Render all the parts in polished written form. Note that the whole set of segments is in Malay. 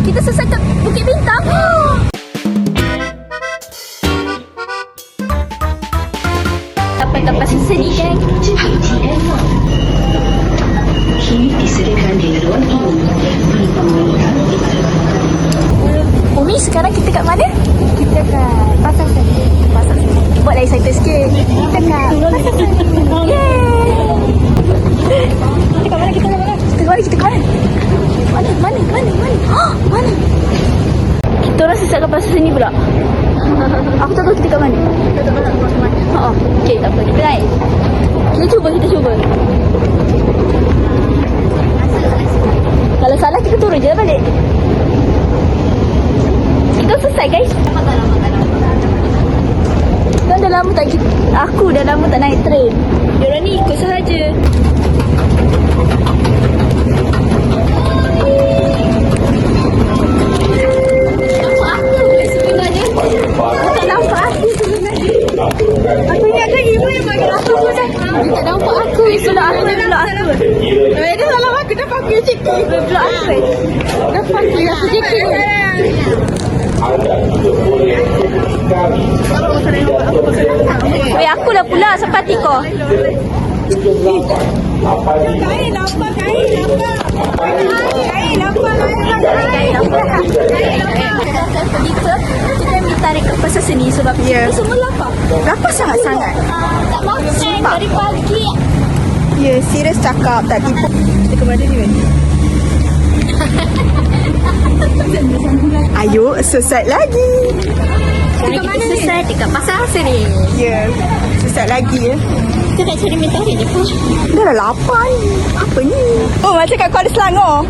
Kita sesat kat Bukit Bintang. Sampai kat Pasar Seni kan. Kini disediakan di ruang ini. Penumpang wanita Umi, sekarang kita kat mana? Kita kat Pasar Seni. Pasar Seni. Buat lagi excited sikit. Kita kat Pasar Seni. Yeay. Kita kat mana? Kita kat mana? Kita kat mana? Kita kat mana? Mana? Mana? Kita orang sesat kat Pasar Seni pula. Aku tak tahu kita kat mana. Kita tak tahu kat mana. Okay, tak apa. Kita naik. Kita cuba. Kalau salah kita turun je balik. Kita selesai guys. Kan dah lama tak aku dah lama tak naik train. Diorang ni ikut sahaja. Nampak aku sebenarnya. Tak nampak aku sebenarnya. Aku ingatkan ibu yang panggil aku pun dah. Dia tak nampak aku. Itulah aku dah belak aku. Dia salah aku dah panggil cikgu. Dia belak aku. Dah panggil aku cikgu. Weh, aku dah pula sepati kau. Kain apa? Kita minta tarik ke Pasar Seni sebab kita semua lapar. Lapar sangat-sangat. Tak makan dari pagi. Ya, serius cakap. Tak tipu. Kita ke mana ni, Wen? Ayo, sesat lagi. Sekarang kita selesai dekat Pasar Seni. Ya, sesat lagi ya. Kita nak cari minta tarik je pun. Dah dah lapar ni. Apa ni? Oh, macam kat Kuala Selangor.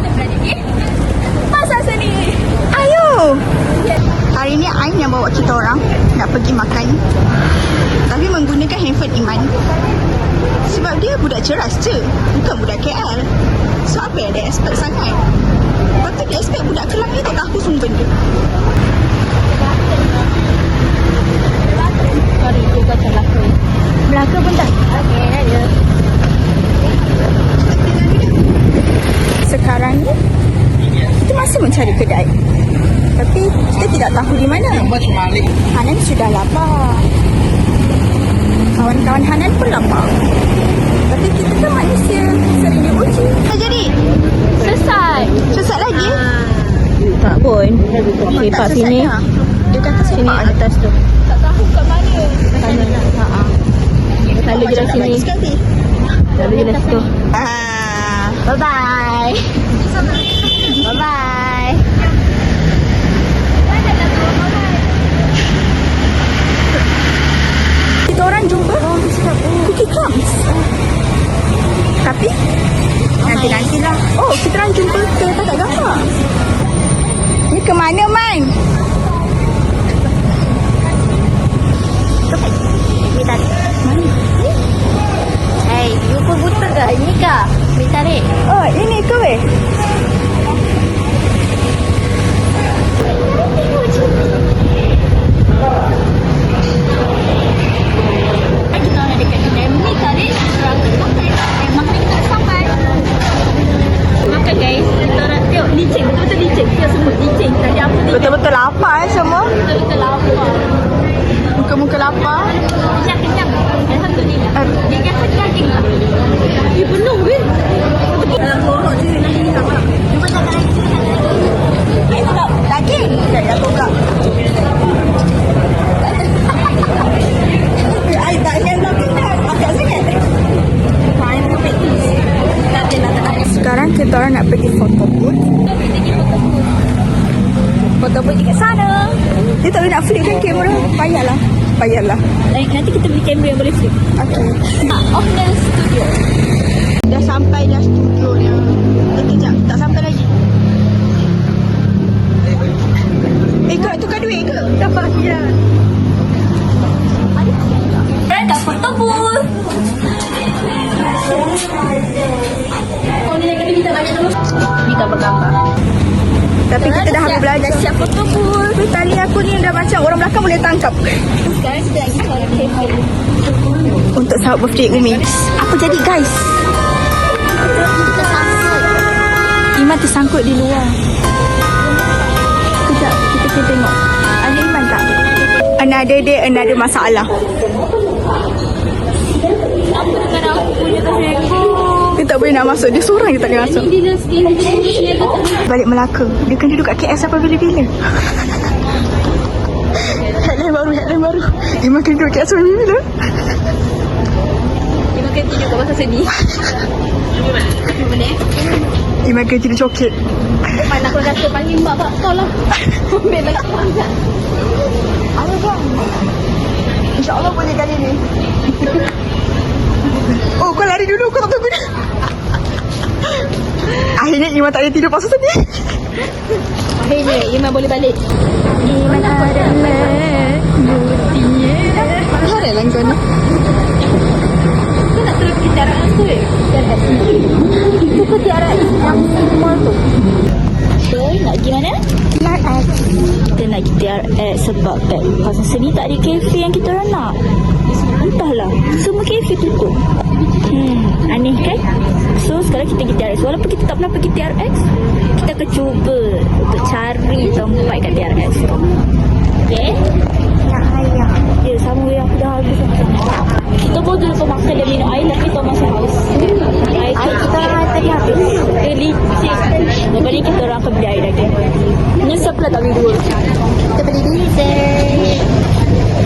Pasar Seni. Ayo. Hari ni Ain yang bawa kita orang nak pergi makan. Tapi menggunakan handphone Iman. Sebab dia budak ceras je. Bukan budak KL. So apa yang dia expect sangat? Lepas tu dia expect budak Kelang ni tak tahu semua benda. Sorry, dia baca Melaka. Melaka pun tak? Okey, ada. Sekarang ni kita masih mencari kedai. Tapi kita tidak tahu di mana. Hanan sudah lapar. Kawan-kawan Hanan pun lapar. Tapi kita kan manusia, sering diuji. Apa jadi? Selesai. Sesat lagi? Tak pun. Okay, Pak sini. Dia kata Sini sepak. atas tu. Tak tahu kat mana. Lalu je dah sini. Sekali. Lalu je dah situ. Bye-bye. Bye-bye. Kita orang jumpa Cookie Crumbs. Tapi nanti-nantilah. Oh, kita orang jumpa ke tak gambar. Ni ke mana, Man? Ni tarik. Mana? Ni? Hey, you pun buta ke? Ini kah? Ni tarik. Oh, ini ke weh? Kita orang dekat kedai ni tarik. Memang ni tak sampai. Makan guys. Kita orang tengok licin. Betul-betul licin. Kita sebut licin. Tadi apa ni? Betul-betul lapar semua. Betul-betul lapar. Muka-muka lapar. Kenyang. Alhamdulillah. Dia kata daging lah. Dia penuh weh. Dalam borok je. Cuba tak lagi. Ini tak daging. Tak ada buka. Ai tak yang daging dah. Agak sangat. Sekarang kita orang nak pergi foto booth. Foto pun dekat sana. Dia tak boleh nak flip kan kamera. Payahlah. Nanti kita beli kamera yang boleh flip. Okay. Offline Studio. Dah sampai dah studionya. Kejap, tak sampai lagi. Kau tukar duit ke? Dapat ya. Dah foto booth. Oh, ni lagi minta banyak dulu. Ni gambar-gambar. Tapi kita dah habis belajar. Dah siap foto booth. Tali aku ni dah macam orang belakang boleh tangkap. Sekarang kita lagi cari kafe. Untuk sahut birthday Umi. Apa jadi guys? Kita sangkut. Iman tersangkut di luar. Kita tengok. Ada iman tak? Another day, another masalah. Apa dengan aku punya kesengkong? Dia tak boleh nak masuk. Dia seorang je tak boleh masuk. Dia dah skin dia Balik Melaka. Dia kena duduk kat KL sampai bila-bila. Headline baru. Iman kena duduk kat KL sampai bila-bila. dia makan tidur kat pasal seni. Boleh? Iman kena tidur coklat. Mana aku kata panggil mak pak kau lah. Ambil lagi panjang. Ada bang. InsyaAllah boleh kali ni. Oh, kau lari dulu. Kau tak tunggu dia. Akhirnya Iman tak boleh tidur pasal tadi. Akhirnya Iman boleh balik. Iman adalah buktinya. Mana lah kau ni? Kau nak terus pergi tiaraan tu TRX. Itu ke tiaraan yang mall tu? So, nak pergi mana? TRX. Kita nak pergi TRX sebab kat kawasan sini tak ada kafe yang kita orang nak. Entahlah, semua kafe tutup. Aneh kan? So, sekarang kita pergi TRX. Walaupun kita tak pernah pergi TRX, kita akan cuba untuk cari tempat kat TRX. Okay? Nak ayam. Ya, sama yang aku dah habis sama. Kita boleh lupa makan dan minum air, tapi kita masih haus. Air Kita tadi habis. licin. Lepas ni kita orang akan beli air lagi. Nyesap pula tak beli dua. Kita beli diesel.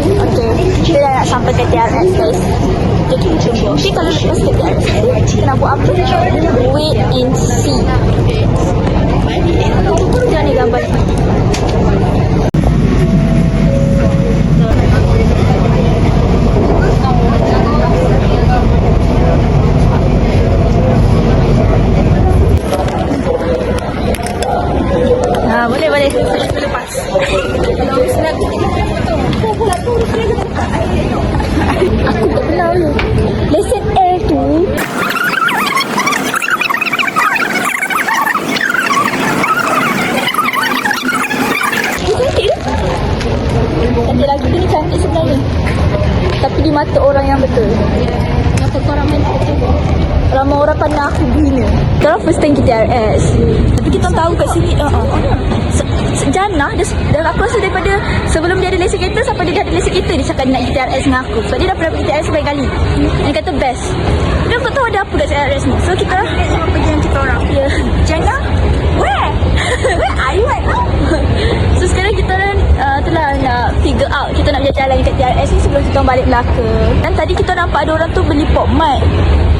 Okay. Kita dah nak sampai ke TRX guys. Kita cuba. Tapi kalau lepas ke TRX, kita nak buat apa? Wait and see. Jangan ni gambar. Boleh. Lepas. Kalau senang aku tak kenal lu. Lesen L tu. Cantik tu. Cantik lagi tu ni cantik sebenarnya. Tapi di mata orang yang betul. Mata korang betul. Ramai orang pandang aku gila. Sekarang first time kita RS. Tapi kita tahu kat sini Jannah dia aku rasa daripada sebelum dia ada lesen kereta sampai dia dah ada lesen kereta dia cakap dia nak pergi TRX dengan aku. Sebab dia dah pernah pergi TRX sebanyak kali. Dia kata best. Dia tak tahu ada apa kat TRX ni. So kita Sama pergi yang kita orang. ya. Jannah, where? Where are you at now? So sekarang kita orang telah nak figure out kita nak berjalan kat TRX ni sebelum kita orang balik Melaka. Dan tadi kita nampak ada orang tu beli pop mic.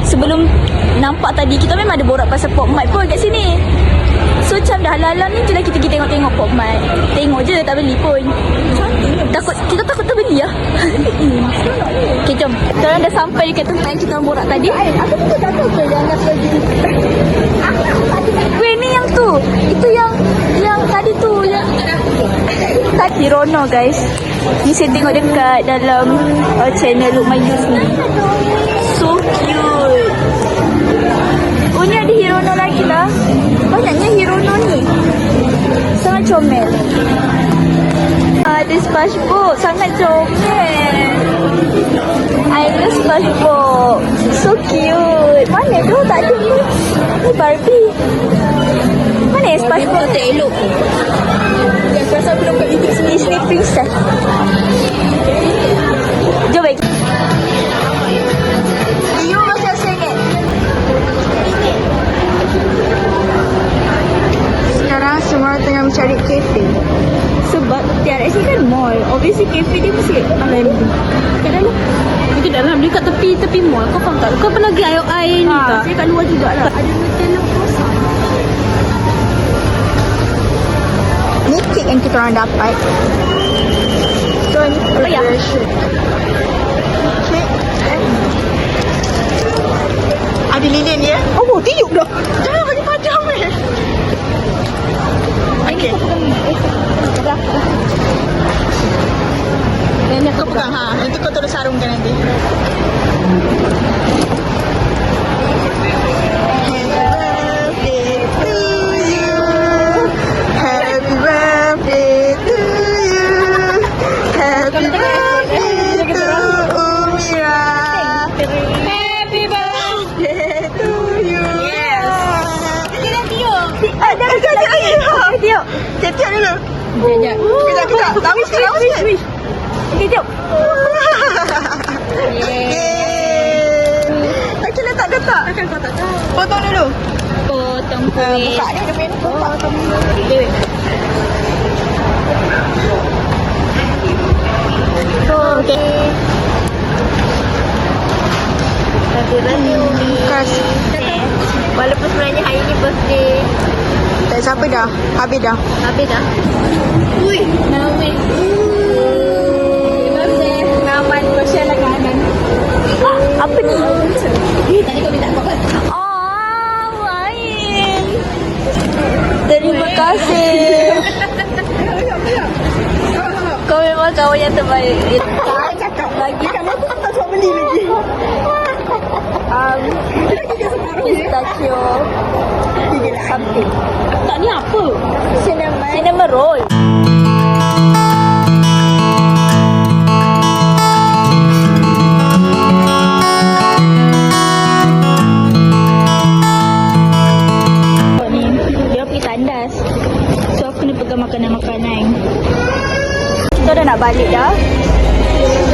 Sebelum nampak tadi kita memang ada borak pasal pop mic pun kat sini. So macam dah lalang ni je lah kita pergi tengok-tengok pop mic. Tengok je tak beli pun. Kita takut terbeli lah. Okay jom. Kita orang dah sampai dekat tempat yang kita orang borak tadi. Aku pun tak tahu ke yang nak pergi. Weh ni yang tu. Itu yang tadi tu yang tadi Rono guys. Ni saya tengok dekat dalam channel Look My Youth ni. So cute. Oh ni ada Hirono lagi lah. Banyaknya Hirono ni. Sangat comel. Ada SpongeBob. Sangat comel. I love SpongeBob. So cute. Mana tu? Tak ada ni. Ni Barbie. Mana yang SpongeBob? Tak elok. Yang rasa belum kat YouTube sini. Disney Princess. Jom baik. You masih sengit. Sekarang semua tengah mencari kafe. Sebab TRX ni kan mall. Obviously kafe dia mesti dalam. Kat dalam. Dia dalam. Dia kat tepi mall. Kau faham tak? Kau pernah pergi air ni tak? Saya kat luar jugalah. Ada Nutella kosong. Ni kek yang kita orang dapat. So ni preparation. Kek. Ada lilin ya? Oh, tiup dah. Jangan bagi padam eh. Okey. Kau pegang ha. Nanti kau terus sarungkan nanti. Happy birthday to you. Happy birthday to Umira. Happy birthday to you. Yes. Kita tiup. Jangan tiup. Tiup dulu. Sekejap. tak? Lama sikit, lama sikit. Okay, jom. Okay, letak. Takkan kau tak tahu. Potong dulu. Potong kuih. Buka ni, dia main potong. Okay. Okay. Happy birthday, Umi. Kasih. Walaupun sebenarnya hari ni birthday. Tak siapa dah. Habis dah. Habis dah. Ui, Naomi. Birthday. Naman, pasal lah kanan. Apa ni? Tadi kau minta apa? Oh, lain. Terima kasih. Kau memang kawan yang terbaik. Tak cakap lagi. Kat mana aku tak sempat beli lagi. Pistachio something. Tak ni apa? Cinnamon roll. Ni dia pergi tandas. So aku kena pegang makanan-makanan. Kita dah nak balik dah.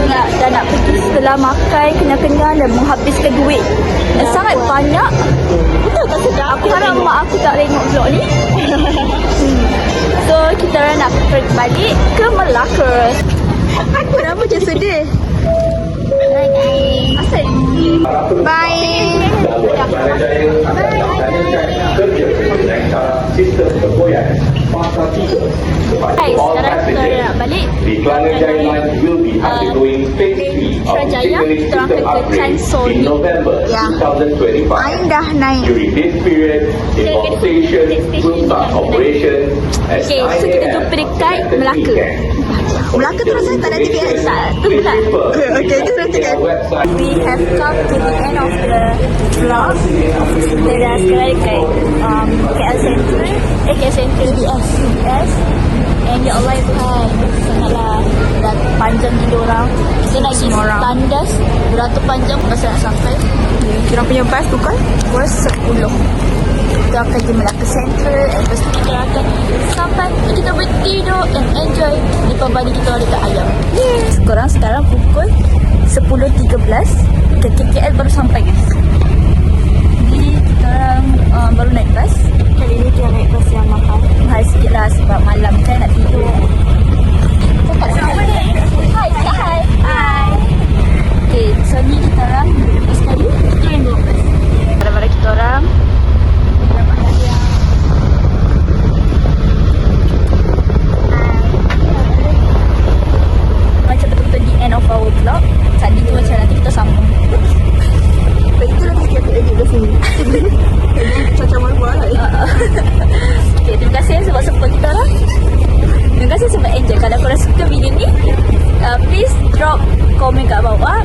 Dah nak pergi setelah makan kenyang-kenyang dan menghabiskan duit sangat banyak. Betul tak sedap? Aku harap mak aku tak tengok vlog ni. So kita orang nak pergi balik ke Melaka. Aku dah macam sedih. Bye guys. Asal Bye. Sistem bergoyang Fasa 3 guys, sekarang kita orang nak balik. The Kelana Jaya Line will be undergoing phase 3 of the Trajaya, signaling kita orang system ke upgrade Transoli. in November Ya. 2025. Ain dah naik. During this period, the Okay, pump station will start operation at Okay, so 9 kita a.m. jumpa dekat Melaka. Melaka terus saya tak ada GPS. Tak, tu pula. Okay, tu nanti kan. We have come to the end of the vlog. Kita dah sekarang dekat KL Central. KL Central UBS. And ya Allah Tuhan, sangatlah dah panjang gila orang. Kita nak pergi tandas beratur panjang pasal nak sampai. Kita punya bas pukul? Pukul 10. Kita akan pergi Melaka Central. Lepas tu kita akan sampai, kita bertidur and enjoy di pembali kita dekat Ayam. Sekarang pukul 10.13. KL baru sampai guys. Jadi kita orang baru naik bas. Kali ni kita naik bas yang mahal. Mahal sikit lah sebab malam kan nak tidur. Hai, hai. Hai. Okay, so ni kita orang duduk bas tadi. Kita yang duduk bas. Pada kita orang macam betul-betul di end of our vlog. Tadi tu macam nanti kita sambung. Itu lagi sikit aku edit kat sini. Macam mana buat lah. Okay, terima kasih sebab support kita orang. Terima kasih sebab enjoy. Kalau korang suka video ni, please drop komen kat bawah.